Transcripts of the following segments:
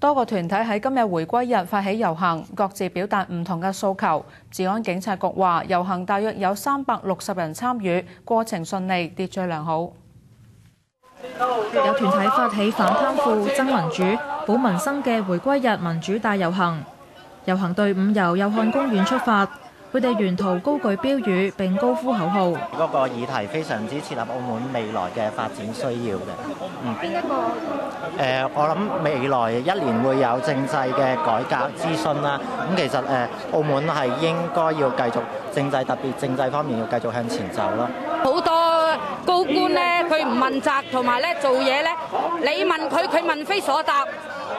多個團體喺今日回歸日發起遊行，各自表達唔同嘅訴求。治安警察局話，遊行大約有360人參與，過程順利，秩序良好。有團體發起反貪腐、爭民主、保民生嘅回歸日民主大遊行。遊行隊伍由祐漢公園出發，佢哋沿途高舉標語並高呼口號。嗰個議題非常之切合澳門未來嘅發展需要嘅。邊一個？我諗未來1年會有政制嘅改革諮詢啦。咁其實澳門係應該要繼續政制，特別政制方面要繼續向前走咯。好多高官呢，佢唔問責，同埋咧做嘢咧，你問佢，佢問非所答。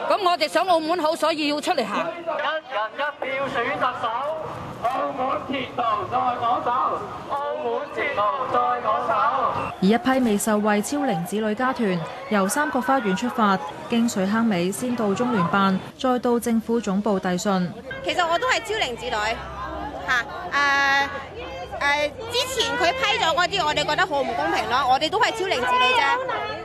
咁我哋想澳門好，所以要出嚟行。一人一票選特首，澳門鐵道在我手，澳門鐵道在我手。而一批未受惠超齡子女家團由三角花園出發，經水坑尾先到中聯辦，再到政府總部遞信。其實我都係超齡子女嚇，之前佢批咗嗰啲，我哋覺得好唔公平咯。我哋都係超齡子女啫，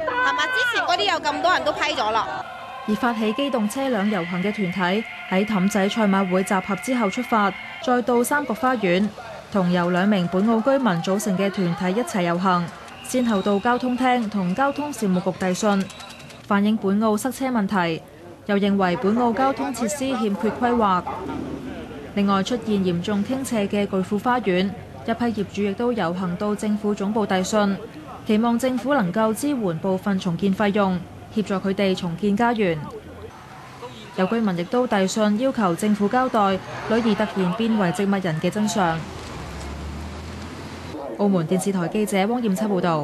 係嘛？之前嗰啲有咁多人都批咗啦。而發起機動車輛遊行嘅團體喺氹仔賽馬會集合之後出發，再到三角花園，同由2名本澳居民組成嘅團體一齊遊行，先後到交通廳同交通事務局遞信，反映本澳塞車問題，又認為本澳交通設施欠缺規劃。另外出現嚴重傾斜嘅巨富花園，一批業主亦都遊行到政府總部遞信，期望政府能夠支援部分重建費用，協助佢哋重建家園。有居民亦都遞信要求政府交代女兒突然變為植物人嘅真相。澳門電視台記者汪艷秋報導。